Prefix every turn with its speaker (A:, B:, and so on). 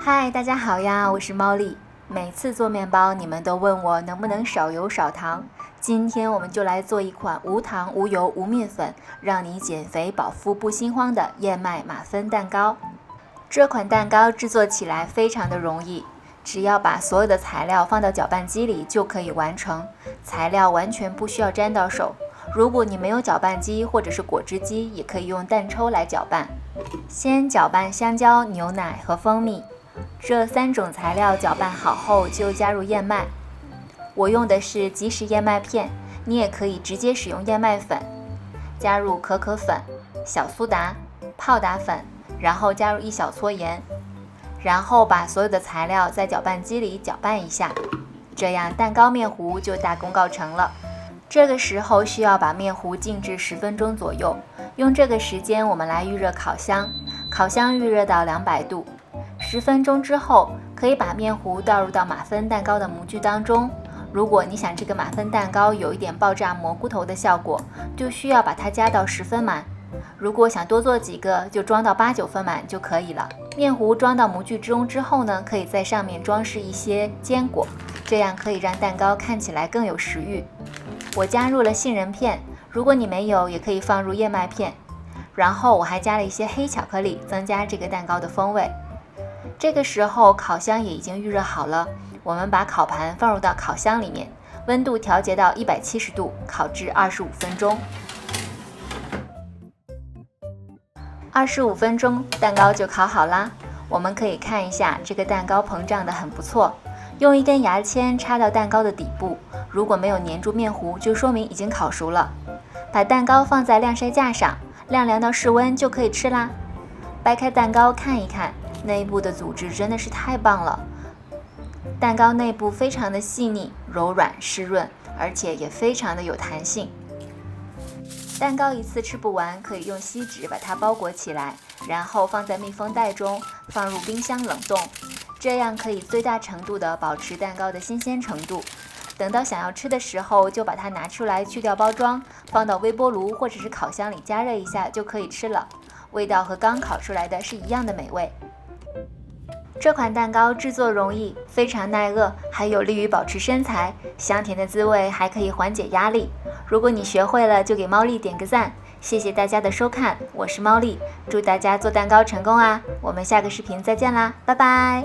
A: 嗨，大家好呀，我是猫莉。每次做面包，你们都问我能不能少油少糖。今天我们就来做一款无糖、无油、无面粉，让你减肥饱腹不心慌的燕麦马芬蛋糕。这款蛋糕制作起来非常的容易，只要把所有的材料放到搅拌机里就可以完成，材料完全不需要沾到手。如果你没有搅拌机或者是果汁机，也可以用蛋抽来搅拌。先搅拌香蕉、牛奶和蜂蜜。这3种材料搅拌好后，就加入燕麦。我用的是即食燕麦片，你也可以直接使用燕麦粉。加入可可粉、小苏打、泡打粉，然后加入1小撮盐，然后把所有的材料在搅拌机里搅拌一下，这样蛋糕面糊就大功告成了。这个时候需要把面糊静置10分钟左右，用这个时间我们来预热烤箱，烤箱预热到200度。10分钟之后，可以把面糊倒入到马芬蛋糕的模具当中。如果你想这个马芬蛋糕有一点爆炸蘑菇头的效果，就需要把它加到10分满。如果想多做几个，就装到8、9分满就可以了。面糊装到模具中之后呢，可以在上面装饰一些坚果，这样可以让蛋糕看起来更有食欲。我加入了杏仁片，如果你没有，也可以放入燕麦片。然后我还加了一些黑巧克力，增加这个蛋糕的风味。这个时候烤箱也已经预热好了，我们把烤盘放入到烤箱里面，温度调节到170度，烤至25分钟。25分钟，蛋糕就烤好啦。我们可以看一下，这个蛋糕膨胀得很不错。用一根牙签插到蛋糕的底部，如果没有粘住面糊，就说明已经烤熟了。把蛋糕放在晾晒架上，晾凉到室温就可以吃啦。掰开蛋糕看一看，内部的组织真的是太棒了。蛋糕内部非常的细腻、柔软、湿润，而且也非常的有弹性。蛋糕一次吃不完，可以用锡纸把它包裹起来，然后放在密封袋中，放入冰箱冷冻，这样可以最大程度的保持蛋糕的新鲜程度。等到想要吃的时候，就把它拿出来，去掉包装，放到微波炉或者是烤箱里加热一下就可以吃了，味道和刚烤出来的是一样的美味。这款蛋糕制作容易，非常耐饿，还有利于保持身材，香甜的滋味还可以缓解压力。如果你学会了，就给猫莉点个赞。谢谢大家的收看，我是猫莉，祝大家做蛋糕成功啊！我们下个视频再见啦，拜拜。